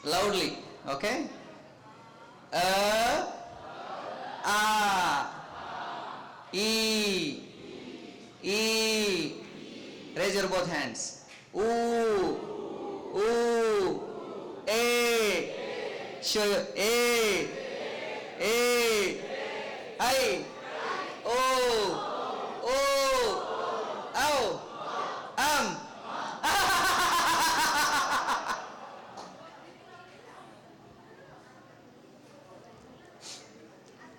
loudly. Okay. A, E, E. Raise your both hands. Ooh, ooh, A. Show your A, I, O, O, ow,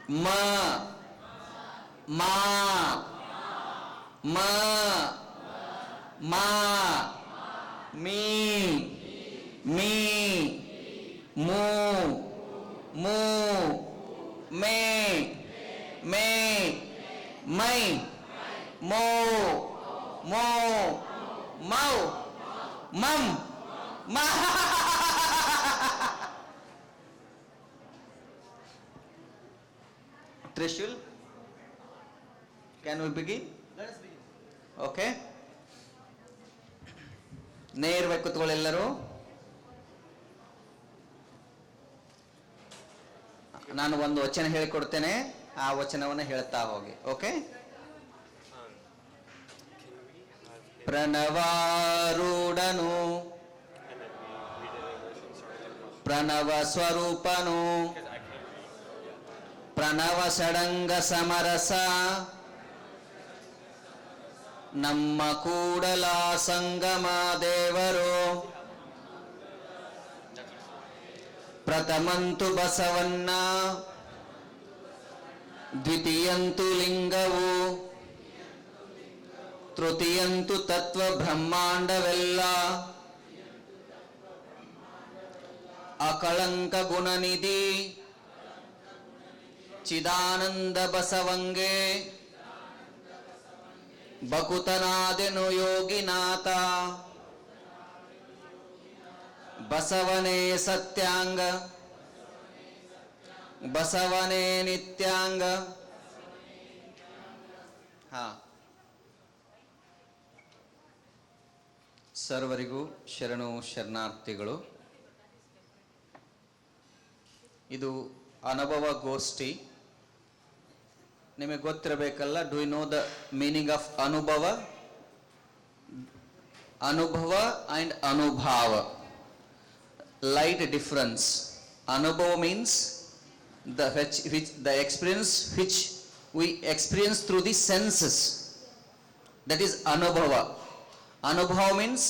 Ma, ma, ma, ma, me, me, mu, mu, me, me, mai, mo, mo, mau, mum, ma. Trishul, can we begin? Let us begin. Okay. ನೇರವಾಗಿ ಕೂತ್ಕೊಳ್ಳಿ ಎಲ್ಲರೂ. ನಾನು ಒಂದು ವಚನ ಹೇಳಿಕೊಡ್ತೇನೆ, ಆ ವಚನವನ್ನು ಹೇಳ್ತಾ ಹೋಗಿ. ಓಕೆ. ಪ್ರಣವಾರೂಢನು ಪ್ರಣವ ಸ್ವರೂಪನು ಪ್ರಣವ ಷಡಂಗ ಸಮರಸ ನಮ್ಮ ಕೂಡಲ ಸಂಗಮ ದೇವರು ಪ್ರಥಮಂತು ಬಸವಣ್ಣ ದ್ವಿತೀಯಂತು ಲಿಂಗವು ತೃತೀಯಂತು ತತ್ವ ಬ್ರಹ್ಮಾಂಡವೆಲ್ಲ ಅಕಳಂಕ ಗುಣನಿಧಿ ಚಿದಾನಂದ ಬಸವಂಗೆ ಬಕುತನಾದೆನು ಯೋಗಿನಾಥ ಬಸವನೇ ಸತ್ಯಾಂಗ ಬಸವನೇ ನಿತ್ಯಾಂಗ. ಸರ್ವರಿಗೂ ಶರಣು ಶರಣಾರ್ಥಿಗಳು. ಇದು ಅನುಭವ ಗೋಷ್ಠಿ. ನಿಮಗೆ ಗೊತ್ತಿರಬೇಕಲ್ಲ, do you know the meaning of anubhava? Anubhava and anubhaava, light difference. Anubhava means the experience which we experience through the senses. That is anubhava. Anubhava means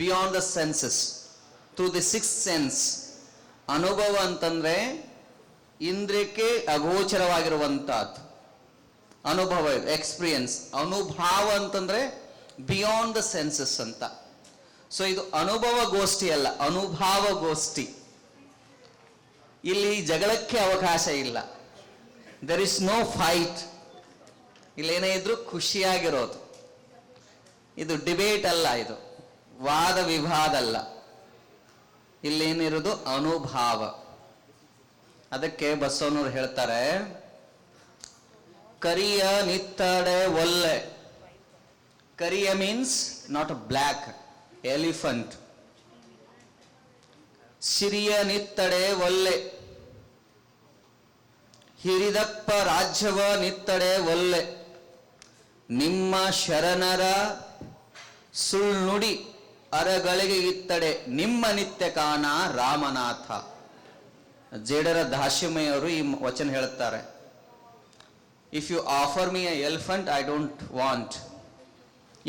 beyond the senses, through the sixth sense. ಅನುಭವ ಅಂತಂದ್ರೆ ಇಂದ್ರಿಯಕ್ಕೆ ಅಗೋಚರವಾಗಿರುವಂತಹದ್ದು ಅನುಭವ, experience. ಅನುಭಾವ ಅಂತಂದ್ರೆ beyond the census ಅಂತ. So ಇದು ಅನುಭವ ಗೋಷ್ಠಿ ಅಲ್ಲ, ಅನುಭಾವ ಗೋಷ್ಠಿ. ಇಲ್ಲಿ ಜಗಳಕ್ಕೆ ಅವಕಾಶ ಇಲ್ಲ. There is no fight. ಇಲ್ಲೇನೇ ಇದ್ರು ಖುಷಿಯಾಗಿರೋದು. ಇದು ಡಿಬೇಟ್ ಅಲ್ಲ, ಇದು ವಾದ ವಿವಾದ ಅಲ್ಲ. ಇಲ್ಲೇನಿರೋದು ಅನುಭಾವ. ಅದಕ್ಕೆ ಬಸವನವರು ಹೇಳ್ತಾರೆ, ಕರಿಯ ನಿತ್ತಡೆ ಒಲ್ಲೆ. ಕರಿಯ ಮೀನ್ಸ್ ನಾಟ್ ಬ್ಲ್ಯಾಕ್ ಎಲಿಫೆಂಟ್. ಸಿರಿಯ ನಿತ್ತಡೆ ಒಲ್ಲೆ, ಹಿರಿದಪ್ಪ ರಾಜ್ಯವ ನಿತ್ತಡೆ ಒಲ್ಲೆ. ನಿಮ್ಮ ಶರಣರ ಸುಳ್ನುಡಿ ಅರಗಳಿಗೆ ಇತ್ತಡೆ ನಿಮ್ಮ ನಿತ್ಯ ಕಾಣ ರಾಮನಾಥ. ಜೇಡರ ದಾಶಿಮಯ್ಯವರು ಈ ವಚನ ಹೇಳುತ್ತಾರೆ. If you offer me a elephant, I don't want.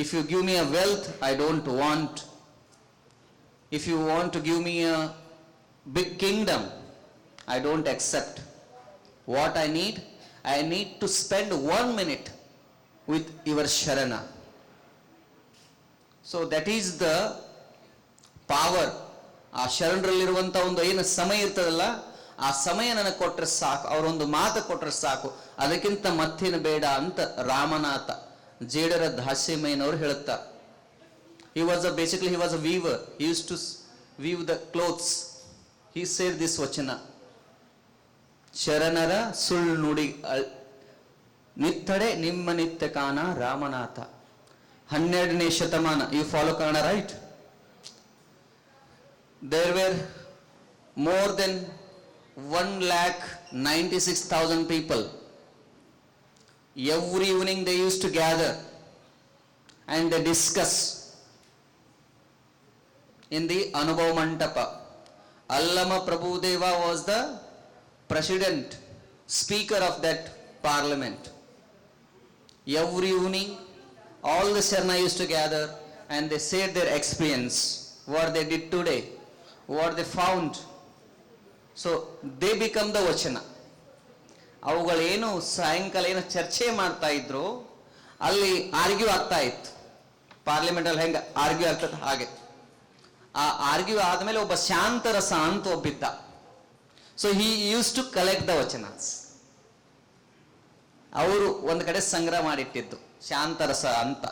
If you give me a wealth, I don't want. If you want to give me a big kingdom, I don't accept. What I need to spend 1 minute with your Sharana. So that is the power. ಆ ಶರಣರಲ್ಲಿರುವಂಥ ಒಂದು ಏನು ಸಮಯ ಇರ್ತದಲ್ಲ, ಆ ಸಮಯ ನನಗೆ ಕೊಟ್ಟರೆ ಸಾಕು, ಅವರೊಂದು ಮಾತು ಕೊಟ್ಟರೆ ಸಾಕು, ಅದಕ್ಕಿಂತ ಮತ್ತೇನು ಬೇಡ ಅಂತ ರಾಮನಾಥ ಜೇಡರ ದಾಸಿಮಯ್ಯನವರು ಹೇಳುತ್ತಾರೆ. he was a weaver. He used to weave the clothes. He said this vachana, ಶರಣರ ಸುಳ್ಳು ನುಡಿ ನಿತ್ತಡೆ ನಿಮ್ಮ ನಿತ್ಯ ಕಾಣ ರಾಮನಾಥ. 12ನೇ ಶತಮಾನ. You follow Kannada right? there were more than 1,96,000 people. Every evening they used to gather and they discuss in the Anubhav Mantapa. Allama Prabhudeva was the president, speaker of that parliament. Every evening, all the Sharna used to gather and they shared their experience, what they did today, what they found. So they become the Vachana. ಅವುಗಳೇನು ಸಾಯಂಕಾಲ ಏನು ಚರ್ಚೆ ಮಾಡ್ತಾ ಇದ್ರು ಅಲ್ಲಿ argue ಆಗ್ತಾ ಇತ್ತು. ಪಾರ್ಲಿಮೆಂಟಲ್ಲಿ ಹೆಂಗೆ argue ಆಗ್ತದೆ ಹಾಗೆ ಆ ಆರ್ಗ್ಯೂ ಆದಮೇಲೆ ಒಬ್ಬ ಶಾಂತರಸ ಅಂತ ಒಬ್ಬಿದ್ದ. So he used to collect the vachanas. ಅವರು ಒಂದು ಕಡೆ ಸಂಗ್ರಹ ಮಾಡಿಟ್ಟಿದ್ದು ಶಾಂತರಸ ಅಂತ.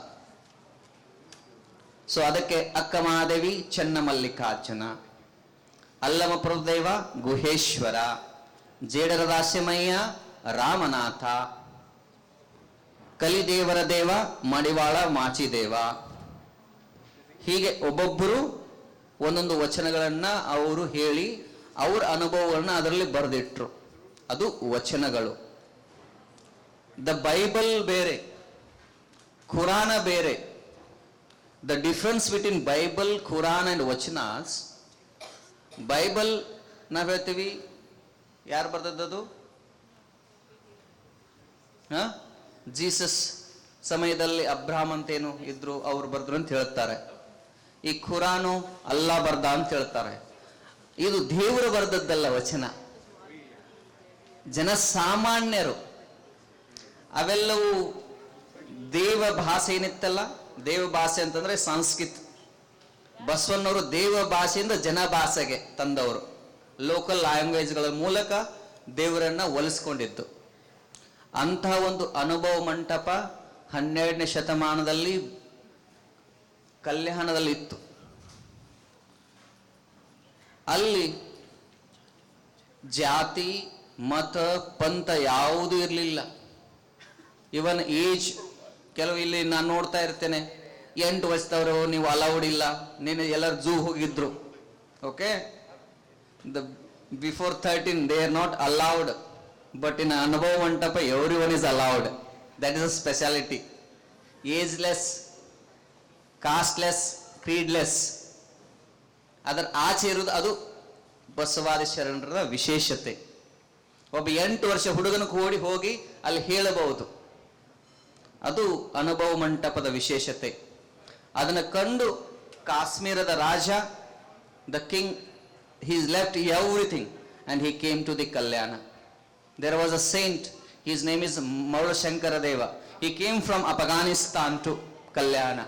ಸೊ ಅದಕ್ಕೆ ಅಕ್ಕಮಹಾದೇವಿ ಚೆನ್ನಮಲ್ಲಿಕಾರ್ಜುನ, ಅಲ್ಲಮ ಪ್ರಭುದೇವ ಗುಹೇಶ್ವರ, ಜೇಡರ ದಾಸ್ಯಮಯ್ಯ ರಾಮನಾಥ, ಕಲಿದೇವರ ದೇವ ಮಡಿವಾಳ ಮಾಚಿದೇವ. ಹೀಗೆ ಒಬ್ಬೊಬ್ಬರು ಒಂದೊಂದು ವಚನಗಳನ್ನ ಅವರು ಹೇಳಿ ಅವರ ಅನುಭವಗಳನ್ನ ಅದರಲ್ಲಿ ಬರೆದಿಟ್ರು. ಅದು ವಚನಗಳು. ದ ಬೈಬಲ್ ಬೇರೆ, ಖುರಾನ ಬೇರೆ. The difference between Bible, Quran and vachanas, Bible ನಾವು ಹೇಳ್ತೀವಿ ಯಾರು ಬರ್ದದ್ದು? ಜೀಸಸ್ ಸಮಯದಲ್ಲಿ ಅಬ್ರಾಹಂ ಅಂತೇನು ಇದ್ರು ಅವ್ರು ಬರ್ದ್ರು ಅಂತ ಹೇಳ್ತಾರೆ. ಈ ಖುರಾನು ಅಲ್ಲಾ ಬರ್ದ ಅಂತ ಹೇಳ್ತಾರೆ. ಇದು ದೇವರು ಬರ್ದದ್ದಲ್ಲ ವಚನ, ಜನಸಾಮಾನ್ಯರು. ಅವೆಲ್ಲವೂ ದೇವ ಭಾಷೆ ಏನಿತ್ತಲ್ಲ, ದೇವ ಭಾಷೆ ಅಂತಂದ್ರೆ ಸಂಸ್ಕೃತ. ಬಸವಣ್ಣವರು ದೇವ ಭಾಷೆಯಿಂದ ಜನ ಭಾಷೆಗೆ ತಂದವರು. ಲೋಕಲ್ ಲ್ಯಾಂಗ್ವೇಜ್ಗಳ ಮೂಲಕ ದೇವರನ್ನ ಒಲಿಸ್ಕೊಂಡಿದ್ದು. ಅಂತಹ ಒಂದು ಅನುಭವ ಮಂಟಪ 12ನೇ ಶತಮಾನದಲ್ಲಿ ಕಲ್ಯಾಣದಲ್ಲಿ ಇತ್ತು. ಅಲ್ಲಿ ಜಾತಿ ಮತ ಪಂಥ ಯಾವುದೂ ಇರಲಿಲ್ಲ. ಇವನ್ ಏಜ್, ಕೆಲವು ಇಲ್ಲಿ ನಾನು ನೋಡ್ತಾ ಇರ್ತೇನೆ 8 ವರ್ಷದವರು ನೀವು ಅಲೌಡ್ ಇಲ್ಲ, ನೀನು ಎಲ್ಲರೂ ಝೂ ಹೋಗಿದ್ರು. Okay, before 13 they are not allowed, but in Anubhav Mantapa everyone is allowed. That is a speciality. Ageless, casteless, creedless. ಅದರ ಆಚೆ ಇರುವುದು ಅದು ಬಸವಾದಿ ಶರಣರ ವಿಶೇಷತೆ. ಒಬ್ಬ 8 ವರ್ಷ ಹುಡುಗನ ಕೂಡಿ ಹೋಗಿ ಅಲ್ಲಿ ಹೇಳಬಹುದು. ಅದು ಅನುಭವ ಮಂಟಪದ ವಿಶೇಷತೆ. ಅದನ್ನು ಕಂಡು ಕಾಶ್ಮೀರದ ರಾಜ, the king, he left everything and he came to the Kalyana. There was a saint, his name is Maula Shankaradeva. He came from Afghanistan to Kalyana,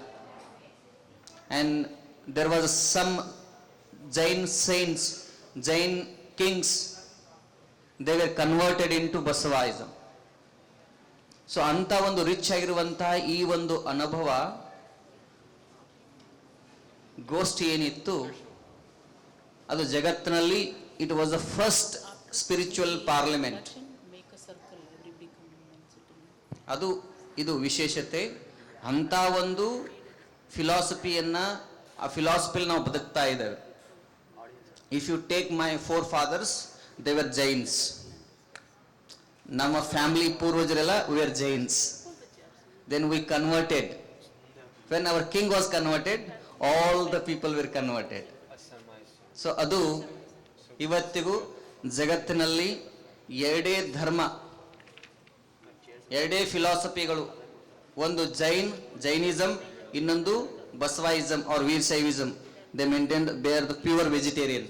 and there was some Jain saints, Jain kings, they were converted into Basavaism. So ಅಂತ ಒಂದು rich ಆಗಿರುವಂತಹ ಈ ಒಂದು ಅನುಭವ ಗೋಷ್ಠಿ ಏನಿತ್ತು ಅದು ಜಗತ್ತಿನಲ್ಲಿ it was the first spiritual parliament. ಅದು ಇದು ವಿಶೇಷತೆ. ಅಂತ ಒಂದು ಫಿಲಾಸಫಿಯನ್ನ, ಆ ಫಿಲಾಸಫಿಲಿ ನಾವು ಬದುಕ್ತಾ ಇದ್ದೇವೆ. If you take my forefathers, they were Jains. ನಮ್ಮ ಫ್ಯಾಮಿಲಿ ಪೂರ್ವಜರೆಲ್ಲ we are Jains. Then we converted. When our king was converted, all the people were converted. So ಅದು ಇವತ್ತಿಗೂ ಜಗತ್ತಿನಲ್ಲಿ ಎರಡೇ ಧರ್ಮ, ಎರಡೇ ಫಿಲಾಸಫಿಗಳು. ಒಂದು ಜೈನಿಸಮ್, ಇನ್ನೊಂದು Basavaism or Veerashaivism. They maintain, they are the pure vegetarian.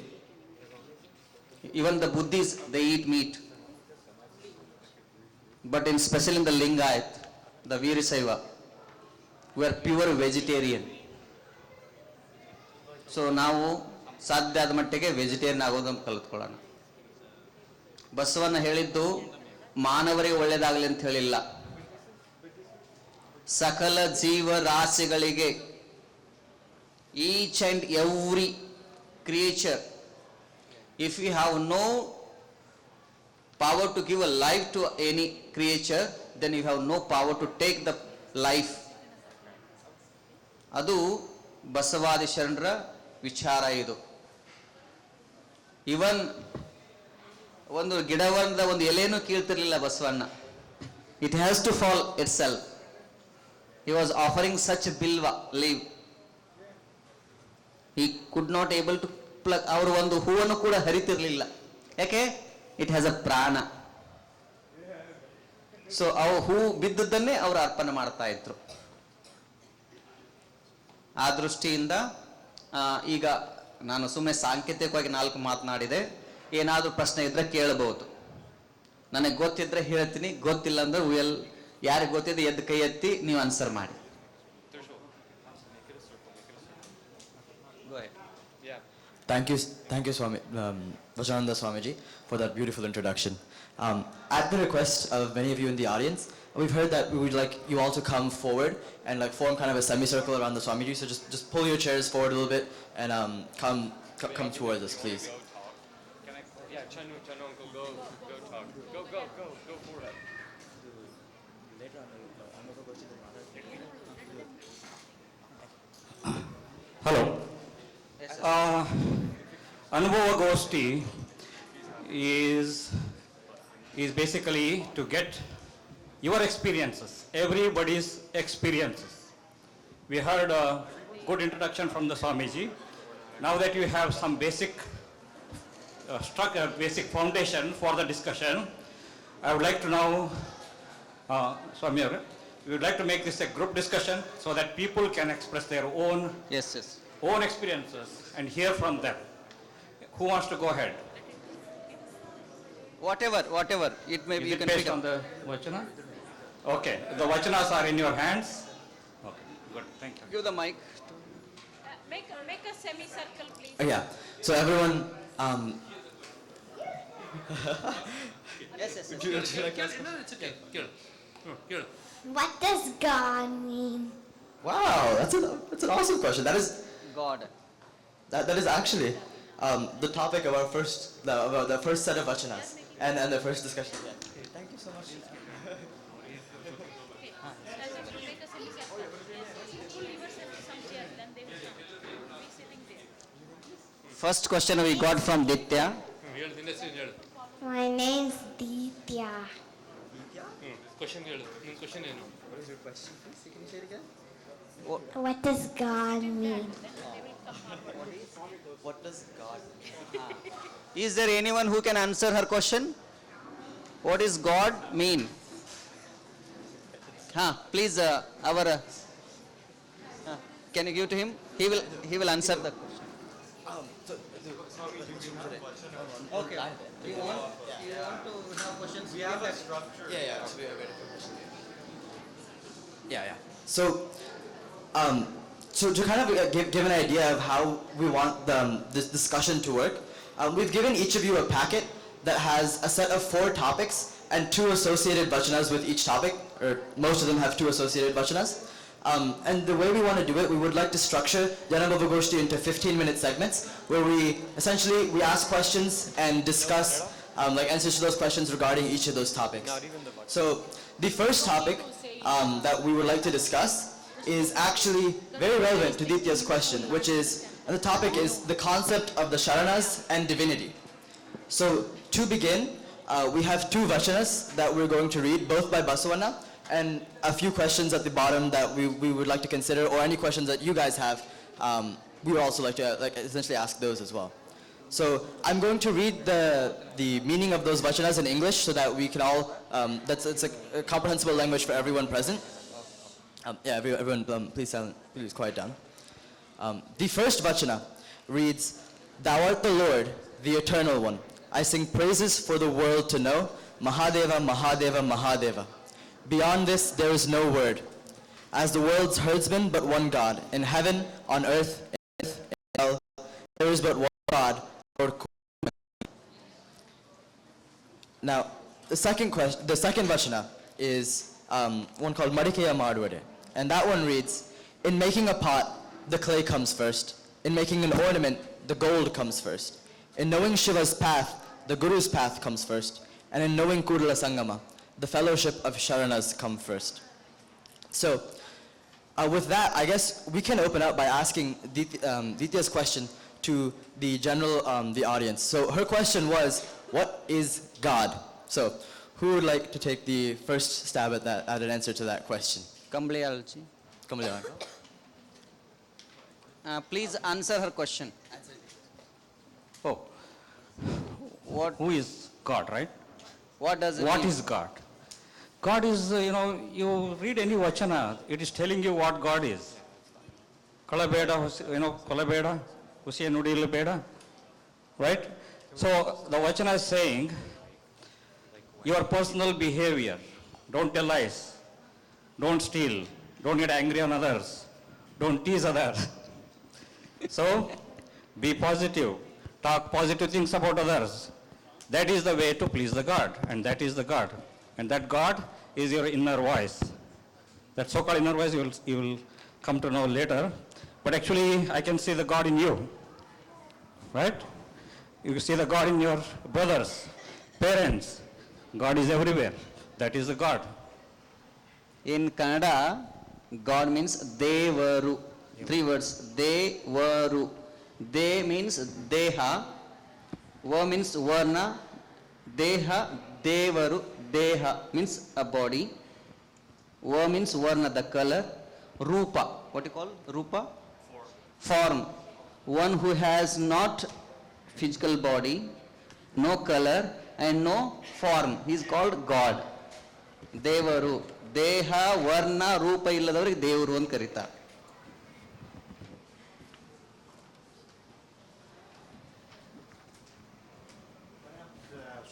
Even the Buddhists, they eat meat. But in special in the Lingayat, the Veerashaiva, we are pure vegetarian. So ನಾವು ಸಾಧ್ಯ ಆದ ಮಟ್ಟಿಗೆ ವೆಜಿಟೇರಿಯನ್ ಆಗೋದನ್ನು ಕಲಿತ್ಕೊಳ್ಳೋಣ. ಬಸವಣ್ಣ ಹೇಳಿದ್ದು ಮಾನವರಿಗೆ ಒಳ್ಳೆಯದಾಗಲಿ ಅಂತ ಹೇಳಿಲ್ಲ, ಸಕಲ ಜೀವ ರಾಶಿಗಳಿಗೆ, each and every creature. If you have no power to give a life to any creature, then you have no power to take the life. ಅದು ಬಸವಾದಿ ಶರಣರ ವಿಚಾರ. ಇದು ಇವನ್ ಒಂದು ಗಿಡವನ್ನ ಒಂದು ಎಲೆನೂ ಕೀಳ್ತಿರ್ಲಿಲ್ಲ Basavanna. It has to fall itself. He was offering such bilva leaf. He could not able to pluck. ಅವರು ಒಂದು ಹೂವನ್ನು ಕೂಡ ಹರಿತಿರ್ಲಿಲ್ಲ. ಯಾಕೆ? ಇಟ್ ಹ್ಯಾಸ್ ಅ ಪ್ರಾಣ. ಸೊ ಅವು ಹೂ ಬಿದ್ದದ್ದನ್ನೇ ಅವರು ಅರ್ಪಣೆ ಮಾಡ್ತಾ ಇದ್ರು. ಆ ದೃಷ್ಟಿಯಿಂದ ಈಗ ನಾನು ಸುಮ್ಮನೆ ಸಾಂಕೇತಿಕವಾಗಿ 4 ಮಾತನಾಡಿದೆ. ಏನಾದರೂ ಪ್ರಶ್ನೆ ಇದ್ರೆ ಕೇಳಬಹುದು. ನನಗೆ ಗೊತ್ತಿದ್ರೆ ಹೇಳ್ತೀನಿ, ಗೊತ್ತಿಲ್ಲ ಅಂದ್ರೆ ಯಾರಿಗೆ ಗೊತ್ತಿದೆ ಎದ್ದು ಕೈ ಎತ್ತಿ ನೀವು ಆನ್ಸರ್ ಮಾಡಿ. Thank you, Swami, Vajananda Swamiji, for that beautiful introduction. At the request of many of you in the audience, we've heard that we would like you all to come forward and like form kind of a semicircle around the Swamiji. So just pull your chairs forward a little bit and come towards us, please. Can I? Yeah, Chanu, uncle, go talk. Go forward. Hello. Anubhava Goshti is basically to get your experiences, everybody's experiences. We heard a good introduction from the Swamiji. Now that you have some basic structure, basic foundation for the discussion, I would like to now, Swami, we would like to make this a group discussion so that people can express their own Yes. own experiences and hear from them. Who wants to go ahead? Whatever it may be, Is you it can based pick on up. the Vachana? Okay, the Vachanas are in your hands. Okay, good, thank you. Give the mic. Make a semicircle, please. Yeah. So everyone, Yes. What does God mean? wow, that's an awesome question. That is God. that is actually the topic of our the first set of vachanas and the first discussion. Yeah. Okay, thank you so much. Okay. As you will make a semicircle, pull yourself to some chair, then they will be sitting there. First question we got from Ditya. My name's Ditya. Question ಏನು? What does God mean? What does God mean? Is there anyone who can answer her question? What does God mean? Please, can you give to him? He will answer the question. Okay. You want to have questions? We have that structure. Yeah. So we are ready for questions. Yeah. So, to kind of give an idea of how we want this discussion to work, we've given each of you a packet that has a set of 4 topics and 2 associated vachanas with each topic, or most of them have 2 associated vachanas. And the way we want to do it, we would like to structure the Anubhava Goshti into 15-minute segments where we ask questions and discuss answers to those questions regarding each of those topics. So the first topic that we would like to discuss is actually very relevant to Ditya's question, which is, and the topic is the concept of the Sharanas and divinity. So to begin, we have 2 vachanas that we're going to read, both by Basavanna, and a few questions at the bottom that we would like to consider, or any questions that you guys have, we would also like to essentially ask those as well. So I'm going to read the meaning of those vachanas in English so that we can all, it's a comprehensible language for everyone present. Everyone, please quiet down. The first vachana reads, "Thou art the Lord, the Eternal One. I sing praises for the world to know. Mahadeva, Mahadeva, Mahadeva. Beyond this, there is no word. As the world's herdsman, but one God. In heaven, on earth, in hell, there is but one God, Lord." Now, the second vachana is one called Madikeya Madwade. And that one reads, "In making a pot, the clay comes first. In making an ornament, the gold comes first. In knowing Shiva's path, the Guru's path comes first. And in knowing Kudala Sangama, the fellowship of Sharanas come first." So, with that, I guess we can open up by asking Ditya's question to the general, the audience. So her question was, what is God? So who would like to take the first stab at that, at an answer to that question? Kambli Alchi. Kamala. Please answer her question. Oh, What, who is God, right? what does it What mean? is God? God is, you read any vachana, it is telling you what God is. Kalabeda, Kalabeda, Husiya Nudil Beda, right? So the vachana is saying, your personal behavior, don't tell lies, don't steal, don't get angry on others, don't tease others. So be positive, talk positive things about others. That is the way to please the God, and that is the God. And that God is your inner voice. That so-called inner voice you will come to know later. But actually, I can see the God in you, right? You see the God in your brothers, parents. God is everywhere. That is the God. In Kannada, God means Devaru. 3 words. Devaru. De means Deha. Va means Varna. Deha, Devaru. Deha means a body. Va means Varna, the color. Rupa. What do you call Rupa? Form. One who has not physical body, no color, and no form. He is called God. Devaru. Deha, Varna, Rupa illadavರಿಗೆ ದೇವರು ಅಂತ ಕರೀತಾರೆ.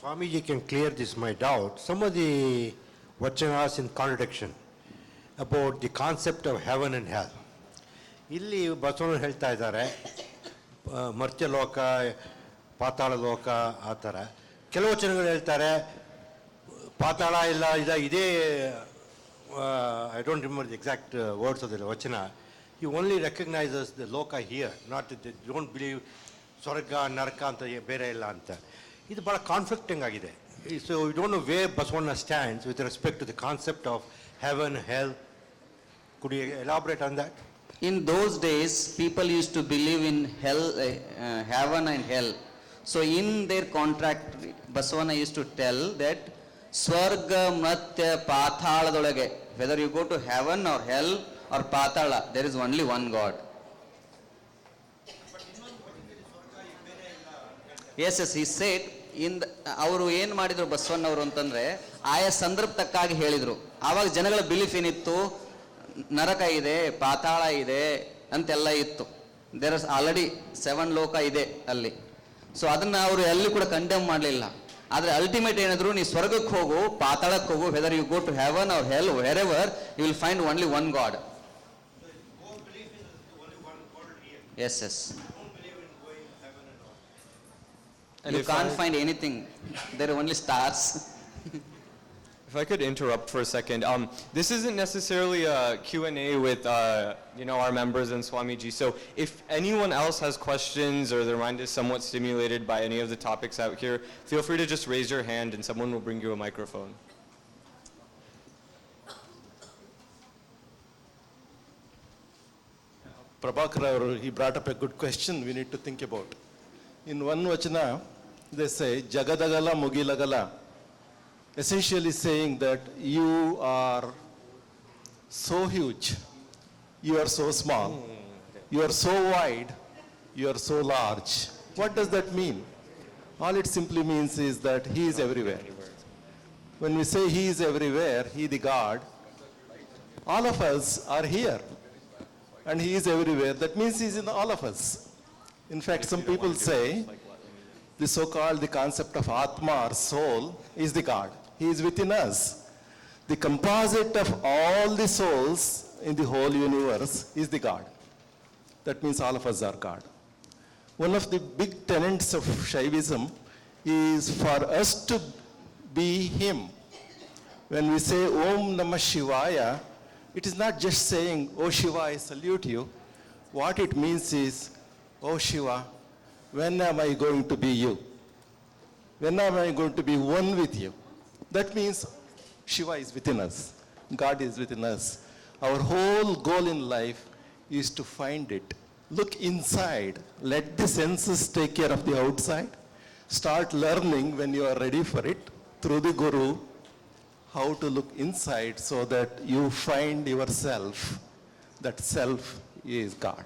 Swamiji can clear this my doubt. Some of the vachanas in contradiction about the concept of heaven and hell. ಇಲ್ಲಿ ಬಸವಣ್ಣ ಹೇಳ್ತಾ ಇದ್ದಾರೆ ಮರ್ತ್ಯಲೋಕ ಪಾತಾಳ ಲೋಕ ಆ ಥರ. ಕೆಲವು ವಚನಗಳು ಹೇಳ್ತಾರೆ ಪಾತಾಳ ಇಲ್ಲ ಇದೇ I don't remember the exact words of the ವಚನ. ಯು ಓನ್ಲಿ ರೆಕಗ್ನೈಸಸ್ ದ ಲೋಕ ಹಿಯರ್, ನಾಟ್ ಡೋಂಟ್ ಬಿಲೀವ್ ಸ್ವರ್ಗ ನರಕ ಅಂತ ಬೇರೆ ಇಲ್ಲ ಅಂತ. ಇದು ಭಾಳ ಕಾನ್ಫ್ಲಿಕ್ಟಿಂಗ್ ಆಗಿದೆ. So you don't know where Basavanna stands with respect to the concept of heaven, hell. Could you elaborate on that? In those days, people used to believe in hell, heaven and hell. So in their contract, Basavana used to tell that Swarga, Mratya, Pathaladolage, whether you go to heaven or hell or Pathala, there is only one God. Yes, he said, ಅವರು ಏನು ಮಾಡಿದ್ರು ಬಸವಣ್ಣವರು ಅಂತಂದ್ರೆ ಆಯಾ ಸಂದರ್ಭ ತಕ್ಕಾಗಿ ಹೇಳಿದ್ರು. ಆವಾಗ ಜನಗಳ ಬಿಲೀಫ್ ಏನಿತ್ತು, ನರಕ ಇದೆ, ಪಾತಾಳ ಇದೆ ಅಂತೆಲ್ಲ ಇತ್ತು. ದೇರ್ ಆರ್ ಆಲ್ರೆಡಿ 7 ಲೋಕ ಇದೆ ಅಲ್ಲಿ. ಸೊ ಅದನ್ನ ಅವರು ಎಲ್ಲಿ ಕೂಡ ಕಂಡೆಮ್ ಮಾಡಲಿಲ್ಲ. ಆದರೆ ಅಲ್ಟಿಮೇಟ್ ಏನಾದ್ರು, ನೀ ಸ್ವರ್ಗಕ್ಕೆ ಹೋಗು, ಪಾತಾಳಕ್ಕೆ ಹೋಗು, whether you go to heaven or hell, wherever you will find only one God. Yes yes. You can't find anything. There are only stars. If I could interrupt for a second, this isn't necessarily a Q&A with our members and Swamiji. So if anyone else has questions or their mind is somewhat stimulated by any of the topics out here, feel free to just raise your hand and someone will bring you a microphone. Prabhakar, he brought up a good question we need to think about. In one vachana, they say, Jagadagala Mugilagala, essentially saying that you are so huge, you are so small, you are so wide, you are so large. What does that mean? All it simply means is that he is everywhere. When we say he is everywhere, he the God, all of us are here. And he is everywhere, that means he is in all of us. In fact, some people say, the so-called the concept of Atma or soul is the God. He is within us. The composite of all the souls in the whole universe is the God. That means all of us are God. One of the big tenets of Shaivism is for us to be him. When we say Om Namah Shivaya, it is not just saying, Oh Shiva, I salute you. What it means is, Oh Shiva, when am I going to be you? When am I going to be one with you? That means Shiva is within us. God is within us. Our whole goal in life is to find it look inside. Let the senses take care of the outside. Start learning when you are ready for it through the Guru how to look inside so that you find yourself. That self is God.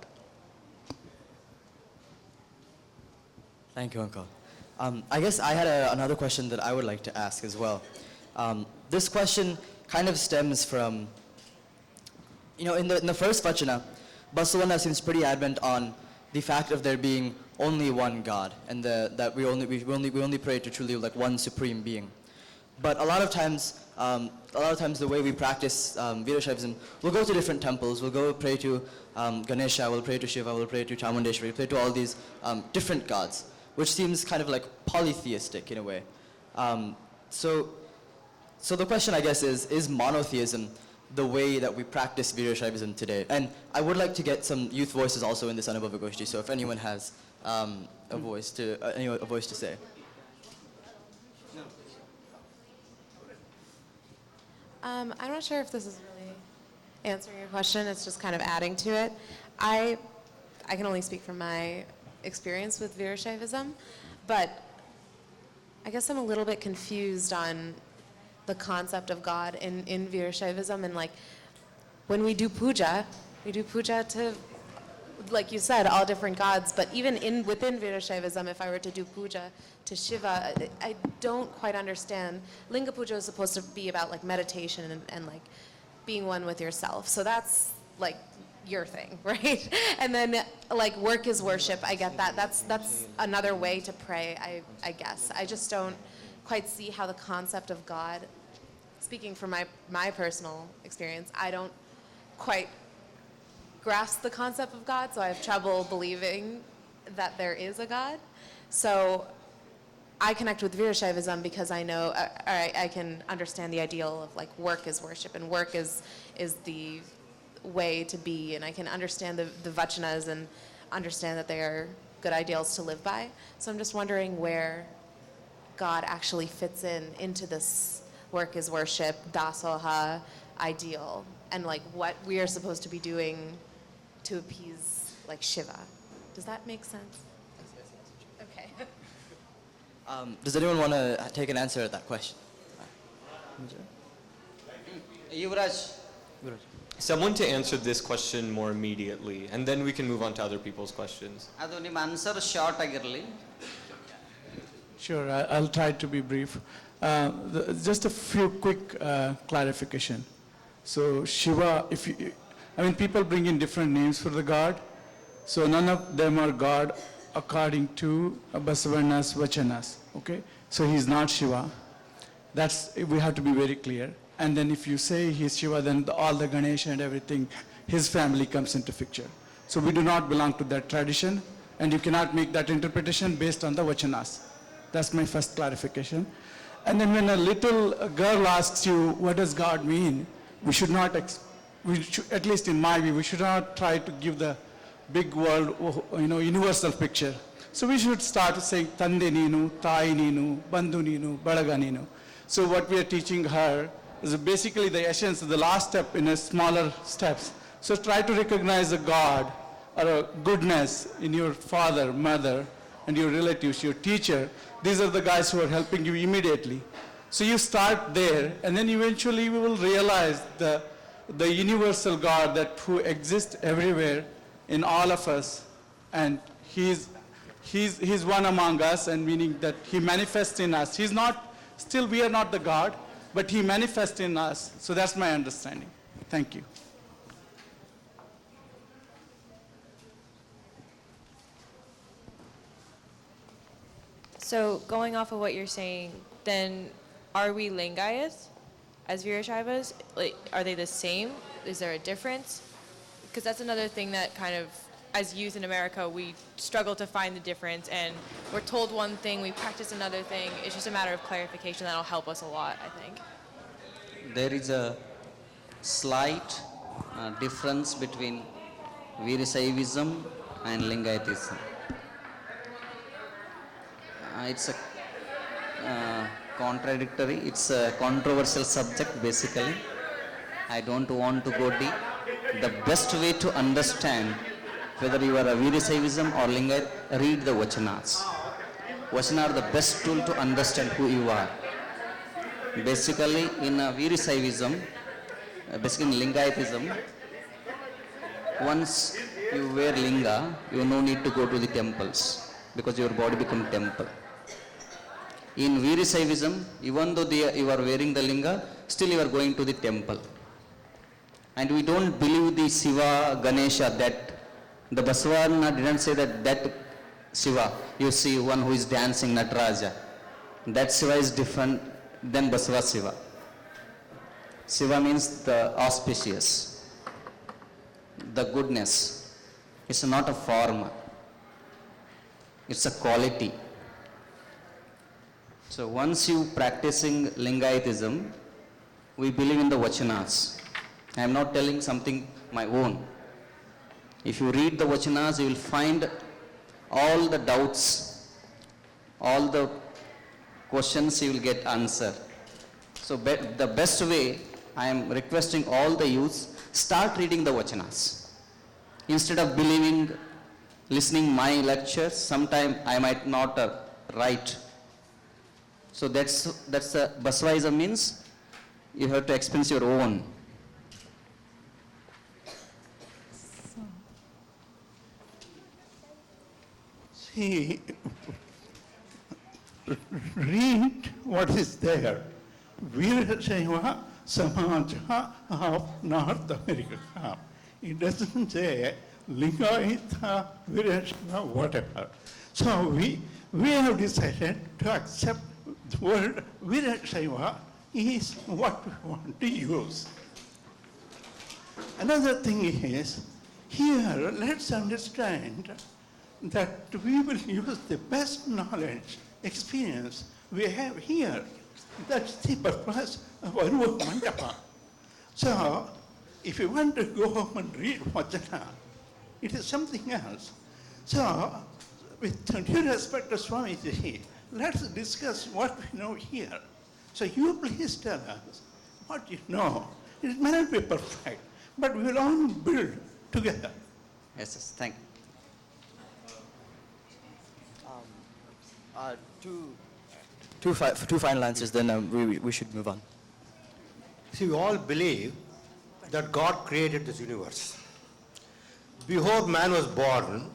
Thank you, Uncle. I guess I had another question that I would like to ask as well. This question kind of stems from, in the first vachana, Basavana seems pretty adamant on the fact of there being only one God, and that we only pray to truly like one supreme being. But a lot of times the way we practice Virashaivism, we'll go to different temples, we'll go pray to Ganesha, we'll pray to Shiva, we'll pray to Chamundeshwari, pray to all these different gods, which seems kind of like polytheistic in a way. So the question, I guess, is monotheism the way that we practice Virashaivism today? And I would like to get some youth voices also in this Anubhava Goshti, so if anyone has a voice to say. I'm not sure if this is really answering your question. It's just kind of adding to it. I can only speak from my experience with Virashaivism, but I guess I'm a little bit confused on the concept of God in Virashaivism. And like when we do puja to, like you said, all different gods. But even within Virashaivism, if I were to do puja to Shiva, I don't quite understand. Linga puja is supposed to be about like meditation and like being one with yourself. So that's like your thing, right? And then like work is worship. I get that. That's another way to pray, I guess. I just don't quite see how the concept of God, speaking from my personal experience, I don't quite grasp the concept of God, so I have trouble believing that there is a God. So I connect with Virashaivism because I know, I can understand the ideal of like work is worship, and work is the way to be, and I can understand the vachanas and understand that they are good ideals to live by. So I'm just wondering where God actually fits into this work is worship, dasoha ideal, and like what we are supposed to be doing to appease like Shiva. Does that make sense? Okay. Does anyone want to take an answer at that question? Yuvraj. Someone to answer this question more immediately, and then we can move on to other people's questions. ಅದು ನಿಮ್ಮ answer short ಆಗಿರಲಿ. Sure, I'll try to be brief. Just a few quick clarification. So Shiva, people bring in different names for the god. So none of them are god according to Basavana's vachanas. Okay, so he's not Shiva. We have to be very clear. And then if you say he's Shiva, then all the Ganesha and everything, his family comes into picture. So we do not belong to that tradition, and you cannot make that interpretation based on the vachanas. That's my first clarification. And then when a little girl asks you, what does God mean? We should not, at least in my view, we should not try to give the big world, universal picture. So we should start saying, Tande Neenu, Tai Neenu, Bandhu Neenu, Balaga Neenu. So what we are teaching her is basically the essence of the last step in a smaller steps. So try to recognize a God or a goodness in your father, mother, and your relatives, your teacher. These are the guys who are helping you immediately. So you start there, and then eventually we will realize the universal God who exists everywhere in all of us, and he's one among us, and meaning that he manifests in us. Still we are not the God, but he manifests in us. So that's my understanding. Thank you. So going off of what you're saying, then are we Lingayas as Virashaivas? Like, are they the same? Is there a difference? Because that's another thing that kind of, as youth in America, we struggle to find the difference, and we're told one thing, we practice another thing. It's just a matter of clarification that'll help us a lot, I think. There is a slight difference between Virashaivism and Lingayatism. It's a contradictory, it's a controversial subject basically. I don't want to go deep. The best way to understand whether you are a Veerashaivism or Lingayat, read the Vachanas. Vachana are the best tool to understand who you are. Basically, in Veerashaivism, basically in Lingayatism, once you wear linga, you no need to go to the temples because your body become temple. In Veerashaivism, even though you are wearing the linga, still you are going to the temple. And we don't believe the Shiva, Ganesha, that the Basavana didn't say that Shiva, you see one who is dancing, Nataraja. That Shiva is different than Basava Shiva. Shiva means the auspicious, the goodness. It's not a form, it's a quality. So once you practicing Lingayatism, we believe in the Vachanas. I am not telling something my own. If you read the Vachanas, you will find all the doubts, all the questions you will get answer. So the best way, I am requesting all the youths, start reading the Vachanas. Instead of believing, listening my lectures, sometime I might not write. So that's Basavaism means you have to experience your own. See, read what is there. Veerashaiva Samaja of North America. It doesn't say Lingayatha, Veerashaiva, whatever. So we have decided to accept the word Veerashaiva is what we want to use. Another thing is, here let's understand that we will use the best knowledge, experience we have here. That's the purpose of our mandapa. So, if you want to go home and read Vachana, it is something else. So, with due respect to Swamiji, let's discuss what we know here. So you please tell us what you know. It may not be perfect, but we will all build together. Yes, thank you. Two final answers, then we should move on. See, we all believe that God created this universe. Before man was born,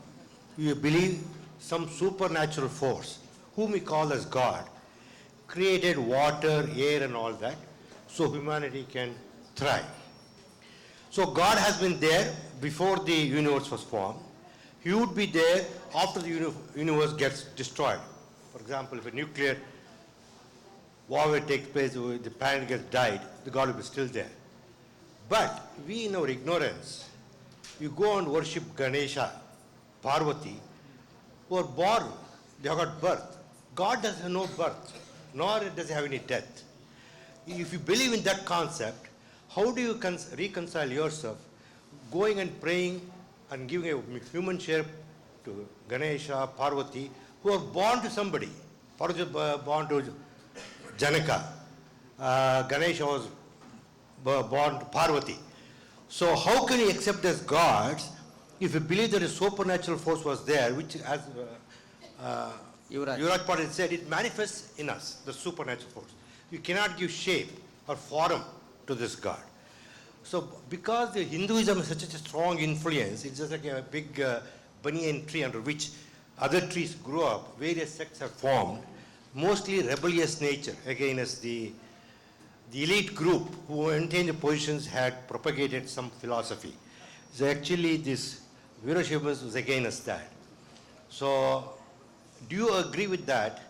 we believe some supernatural force, whom we call as God, created water, air and all that, so humanity can thrive. So God has been there before the universe was formed. He would be there after the universe gets destroyed. For example, if a nuclear war takes place, the planet gets died, the God will be still there. But we, in our ignorance, we go and worship Ganesha, Parvati, who are born, they have got birth. God doesn't have no birth, nor does he have any death. If you believe in that concept, how do you reconcile yourself going and praying and giving a human shape to Ganesha, Parvati, who are born to somebody? Parvati was born to Janaka. Ganesha was born to Parvati. So how can you accept as gods if you believe that a supernatural force was there, which as Yuvraj Patil said, it manifests in us, the supernatural force. You cannot give shape or form to this God. So because the Hinduism is such a strong influence, it's just like a big banyan tree under which other trees grew up, various sects have formed, mostly rebellious nature against the elite group who maintained the positions had propagated some philosophy. So actually this Veerashaivism was against that. So do you agree with that?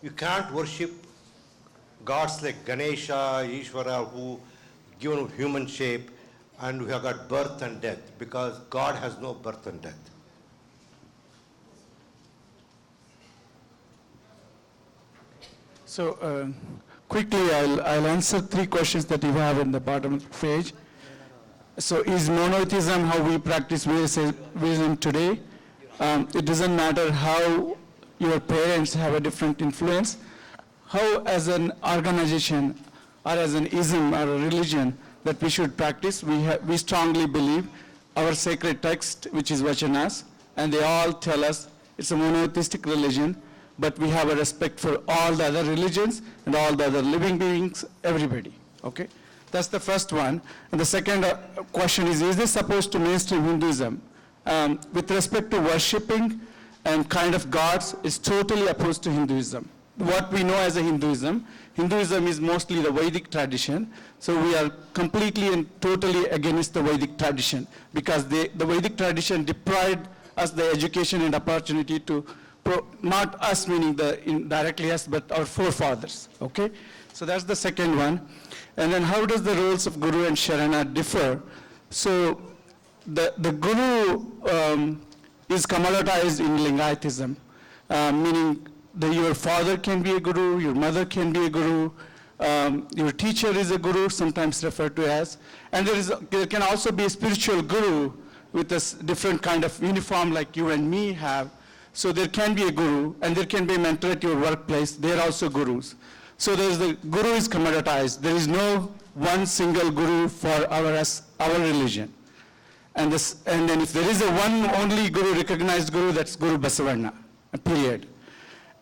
You can't worship gods like Ganesha, Ishvara, who given human shape and who have got birth and death, because God has no birth and death. So quickly, I'll answer 3 questions that you have in the bottom of the page. So is monotheism how we practice Veerashaivism today? It doesn't matter how your parents have a different influence. How as an organization or as an ism or a religion that we should practice, we strongly believe our sacred text, which is Vachanas, and they all tell us it's a monotheistic religion, but we have a respect for all the other religions and all the other living beings, everybody, okay? That's the first one. And the second question is this supposed to mainstream Hinduism? With respect to worshipping and kind of gods, is totally opposed to Hinduism. What we know as a Hinduism is mostly the Vedic tradition, so we are completely and totally against the Vedic tradition, because the Vedic tradition deprived us the education and opportunity to, not us meaning directly us, but our forefathers, okay? So that's the second one. And then how does the roles of Guru and Sharana differ? So the Guru is commoditized in Lingayatism, meaning your father can be a Guru, your mother can be a Guru, your teacher is a Guru, sometimes referred to as, and there can also be a spiritual Guru with a different kind of uniform like you and me have. So there can be a Guru, and there can be a mentor at your workplace, they're also Gurus. So there's the Guru is commoditized. There is no one single Guru for our religion. And then if there is a one only Guru, recognized Guru, that's Guru Basavanna, period.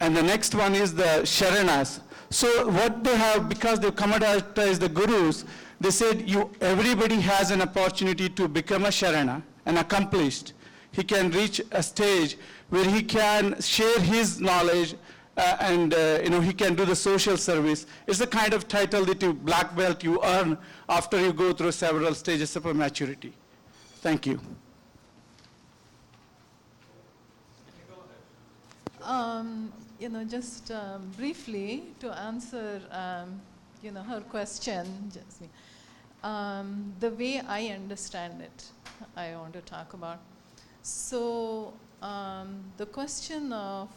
And the next one is the Sharanas. So what they have, because they've commoditized the Gurus, they said everybody has an opportunity to become a Sharana, an accomplished. He can reach a stage where he can share his knowledge and he can do the social service. It's the kind of title that black belt you earn after you go through several stages of maturity. Thank you. Just briefly to answer, her question, Jasmine. The way I understand it, I want to talk about. So the question of,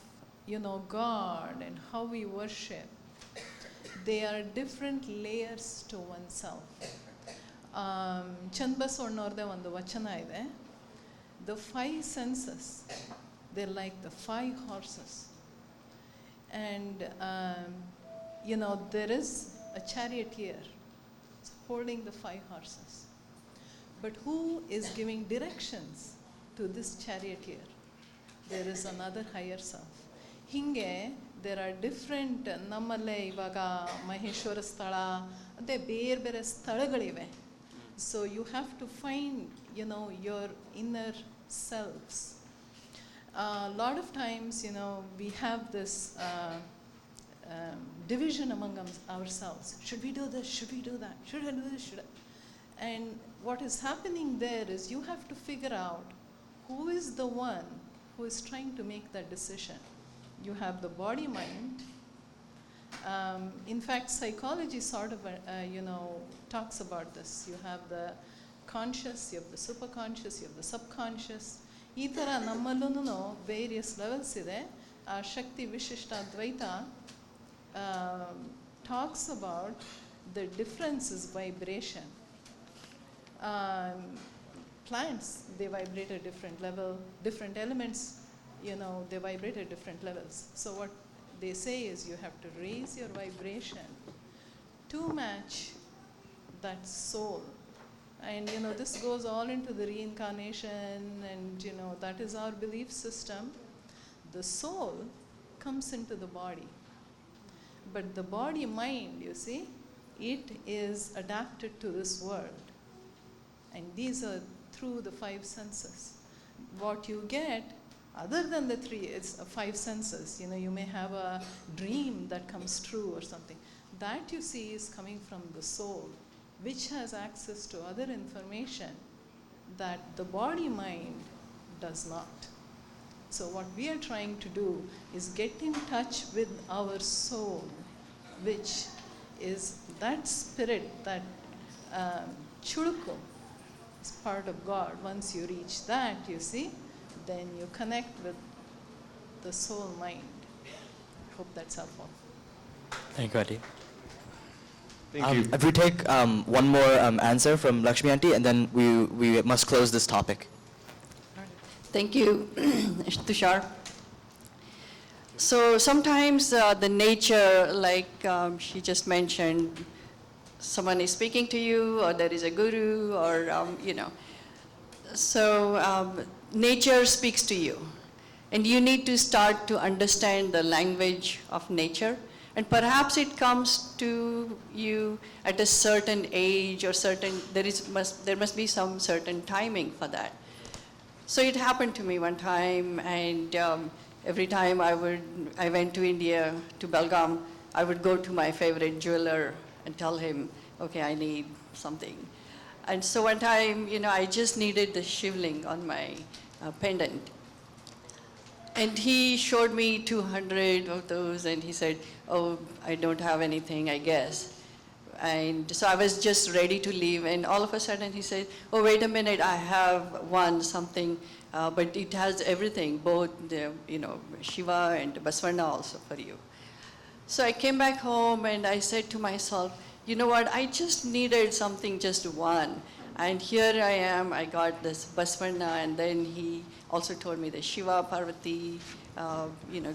God and how we worship, they are different layers to oneself. Chandbaswarnorde ಒಂದು ವಚನ ಇದೆ. The 5 senses, they're like the 5 horses. And, there is a charioteer holding the 5 horses. But who is giving directions to this charioteer? There is another higher self. Hinge, there are different, ನಮ್ಮಲ್ಲೇ ಇವಾಗ ಮಹೇಶ್ವರ ಸ್ಥಳ, ಅದೇ ಬೇರೆ ಬೇರೆ ಸ್ಥಳಗಳಿವೆ. So you have to find, your inner selves. A lot of times, we have this division among ourselves. Should we do this? Should we do that? Should I do this? Should I? And what is happening there is you have to figure out who is the one who is trying to make that decision. You have the body mind. In fact, psychology sort of, talks about this. You have the conscious, you have the superconscious, you have the subconscious. ಈ ಥರ ನಮ್ಮಲ್ಲೂ various levels ಇದೆ. ಆ ಶಕ್ತಿ ವಿಶಿಷ್ಟ ಅದ್ವೈತ talks about the difference is vibration. Plants, they vibrate at different level. Different elements, they vibrate at different levels. So what they say is you have to raise your vibration to match that soul. And this goes all into the reincarnation, and that is our belief system. The soul comes into the body, but the body mind, you see, it is adapted to this world, and these are through the 5 senses. What you get other than the 3, it's 5 senses. You may have a dream that comes true or something. That you see is coming from the soul, which has access to other information that the body mind does not. So what we are trying to do is get in touch with our soul, which is that spirit, that chuluku is part of God. Once you reach that, you see, then you connect with the soul mind. Hope that's helpful. Thank you, Auntie. Thank you. If we take one more answer from Lakshmi Auntie, and then we must close this topic. Thank you, Tushar. So sometimes the nature, like she just mentioned, someone is speaking to you, or there is a guru, or So nature speaks to you, and you need to start to understand the language of nature. And perhaps it comes to you at a certain age or there must be some certain timing for that. So it happened to me one time, and every time I went to India, to Belgaum, I would go to my favorite jeweler and tell him, okay, I need something. And so one time, I just needed the shivling on my pendant. And he showed me 200 of those, and he said, oh, I don't have anything, I guess. And so I was just ready to leave, and all of a sudden he said, oh, wait a minute, I have something, but it has everything, both the, Shiva and Basvarna also for you. So I came back home and I said to myself, you know what, I just needed something, just one. And here I am, I got this Basvarna, and then he also told me the Shiva, Parvati,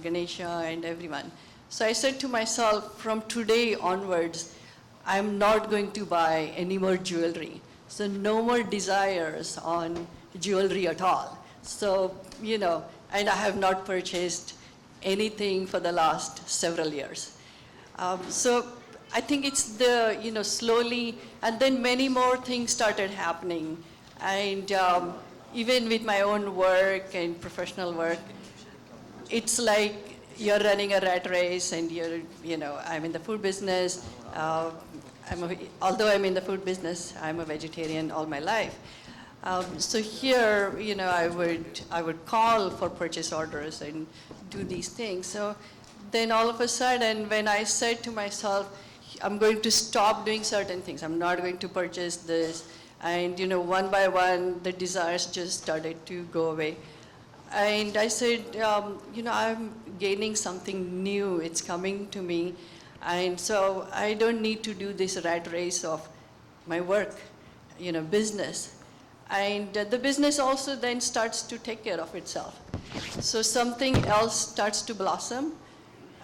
Ganesha and everyone. So I said to myself, from today onwards, I'm not going to buy any more jewelry. So no more desires on jewelry at all. So, and I have not purchased anything for the last several years. So I think it's the, slowly, and then many more things started happening. And even with my own work and professional work, it's like you're running a rat race, and I'm in the food business. Although I'm in the food business, I'm a vegetarian all my life. So here, I would call for purchase orders and do these things. So then all of a sudden, when I said to myself, I'm going to stop doing certain things, I'm not going to purchase this, and one by one, the desires just started to go away. And I said, I'm gaining something new, it's coming to me, and so I don't need to do this rat race of my work, business. And the business also then starts to take care of itself. So something else starts to blossom,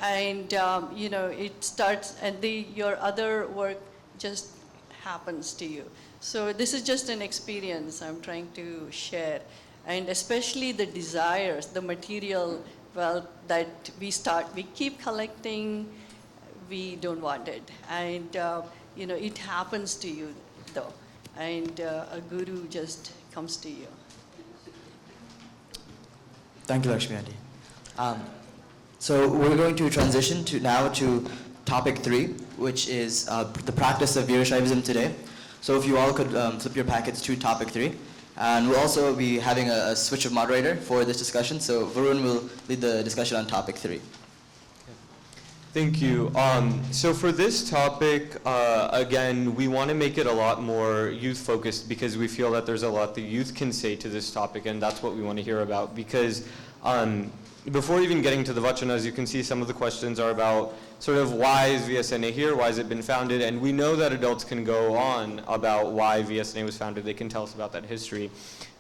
and it starts, and your other work just happens to you. So this is just an experience I'm trying to share, and especially the desires, the material wealth that we keep collecting, we don't want it, and it happens to you though, and a guru just comes to you. Thank you, Lakshmi Aunty. So we're going to transition now to topic 3, which is the practice of Virashaivism today. So if you all could flip your packets to topic 3. And we'll also be having a switch of moderator for this discussion. So Varun will lead the discussion on topic 3. Thank you. So for this topic, again, we want to make it a lot more youth-focused because we feel that there's a lot the youth can say to this topic, and that's what we want to hear about. Because before even getting to the vachanas, you can see some of the questions are about sort of why is VSNA here, why has it been founded, and we know that adults can go on about why VSNA was founded. They can tell us about that history.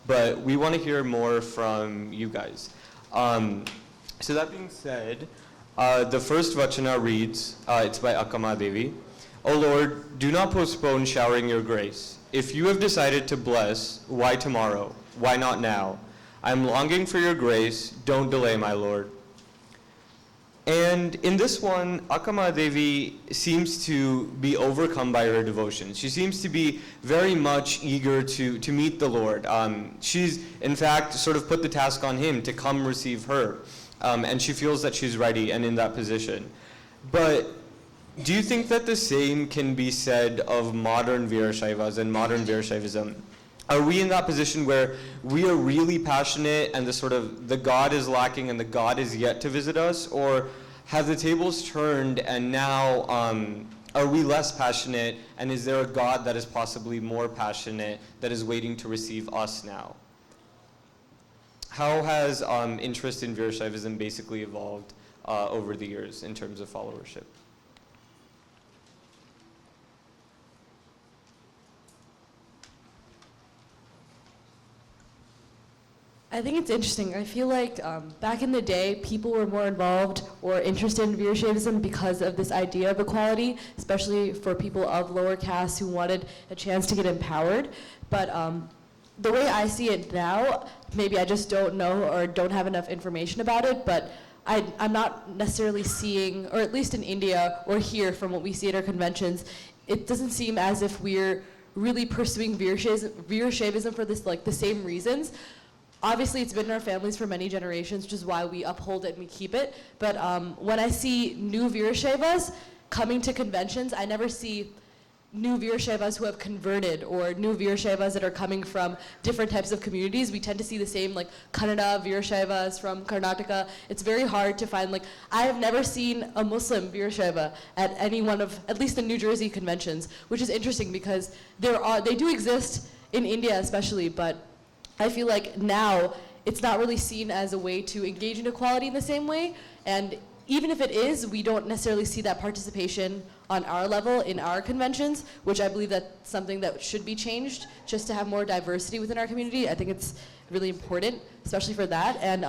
But we want to hear more from you guys. So that being said, the first vachana reads, it's by Akama Devi. O Lord, do not postpone showering your grace. If you have decided to bless, why tomorrow? Why not now? I am longing for your grace. Don't delay, my Lord. And in this one, Akama Devi seems to be overcome by her devotion. She seems to be very much eager to meet the Lord. She's, in fact, sort of put the task on him to come receive her. And she feels that she's ready and in that position. But do you think that the same can be said of modern Virashaivas and modern Virashaivism? Are we in that position where we are really passionate and the God is lacking and the God is yet to visit us? Or have the tables turned and now are we less passionate, and is there a God that is possibly more passionate that is waiting to receive us now? How has interest in Virashaivism basically evolved over the years in terms of followership? I think it's interesting. I feel like back in the day, people were more involved or interested in Virashaivism because of this idea of equality, especially for people of lower castes who wanted a chance to get empowered. But the way I see it now, maybe I just don't know or don't have enough information about it, but I'm not necessarily seeing, or at least in India or here from what we see at our conventions, it doesn't seem as if we're really pursuing Virashaivism for this, like, the same reasons. Obviously, it's been in our families for many generations, which is why we uphold it and we keep it. But when I see new Virashaivas coming to conventions, I never see new Virashaivas who have converted or new Virashaivas that are coming from different types of communities. We tend to see the same, like, Kannada Virashaivas from Karnataka. It's very hard to find, like, I have never seen a Muslim Virashaiva at any one of, at least the New Jersey conventions, which is interesting because they do exist in India especially, but I feel like now it's not really seen as a way to engage in equality in the same way, and even if it is, we don't necessarily see that participation on our level in our conventions, which I believe that's something that should be changed just to have more diversity within our community. I think it's really important, especially for that. And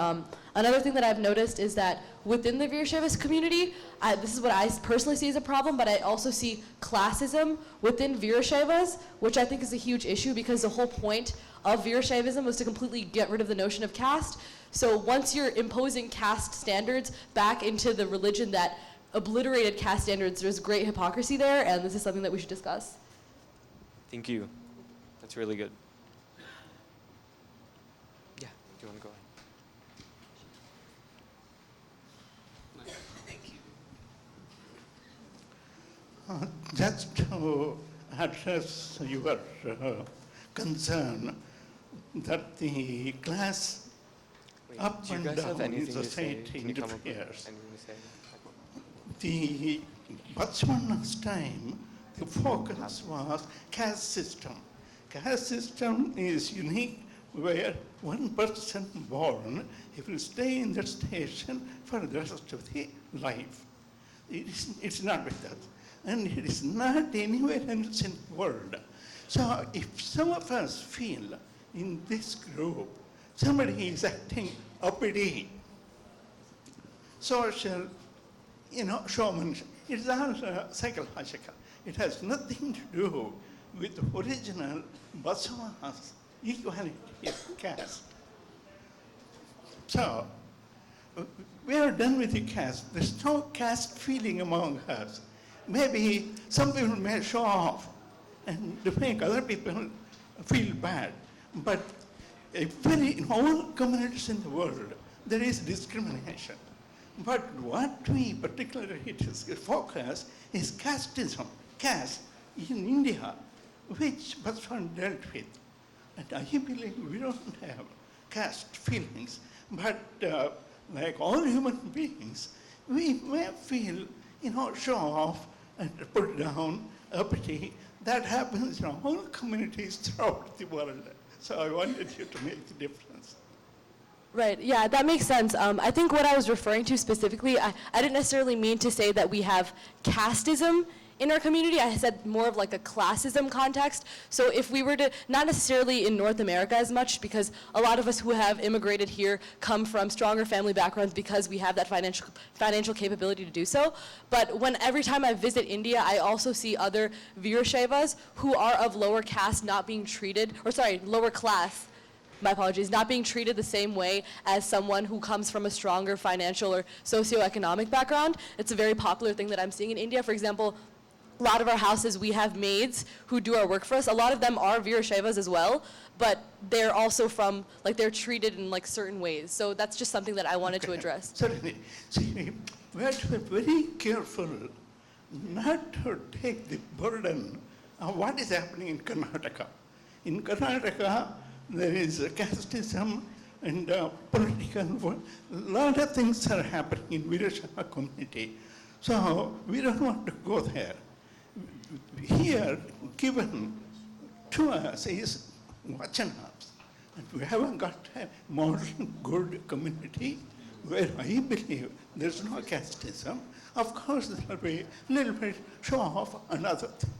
another thing that I've noticed is that within the Virashaivist community, this is what I personally see as a problem, but I also see classism within Virashaivas, which I think is a huge issue because the whole point of Virashaivism was to completely get rid of the notion of caste. So once you're imposing caste standards back into the religion that obliterated caste standards, there's great hypocrisy there, and this is something that we should discuss. Thank you. That's really good. Yeah, do you want to go ahead? Just to address your concern that the class up Do you and guys have down in anything to say? society Can you come up with interferes. anything to say? The Botswana's time, the focus was caste system. Caste system is unique where one person born, he will stay in that station for the rest of the life. It's not with us. And it is not anywhere else in the world. So if some of us feel in this group, somebody is acting uppity, social, showmanship, it's all psychological. It has nothing to do with the original Basava's equality of caste. So, we are done with the caste. There's no caste feeling among us. Maybe some people may show off and to make other people feel bad. But in all communities in the world, there is discrimination. But what we particularly focus is casteism, caste in India, which Bhagwan dealt with. And I believe we don't have caste feelings, but like all human beings, we may feel, show off and put down, uppity. That happens in all communities throughout the world. So I wanted you to make the difference. Right, yeah, that makes sense. I think what I was referring to specifically, I didn't necessarily mean to say that we have casteism in our community. I said more of like a classism context. So if we were to, not necessarily in North America as much, because a lot of us who have immigrated here come from stronger family backgrounds because we have that financial capability to do so. But every time I visit India, I also see other Virashaivas who are of lower caste not being treated, lower class, my apologies, not being treated the same way as someone who comes from a stronger financial or socioeconomic background. It's a very popular thing that I'm seeing in India. For example, a lot of our houses, we have maids who do our work for us. A lot of them are Virashaivas as well, but they're also from, they're treated in certain ways. So that's just something that I wanted to address. Certainly. See, we have to be very careful not to take the burden of what is happening in Karnataka. In Karnataka, there is casteism and political, a lot of things are happening in Virashaiva community. So we don't want to go there. Here, given to us is Vachanas. And we haven't got a modern, good community where I believe there's no casteism. Of course, there will be a little bit show off another thing.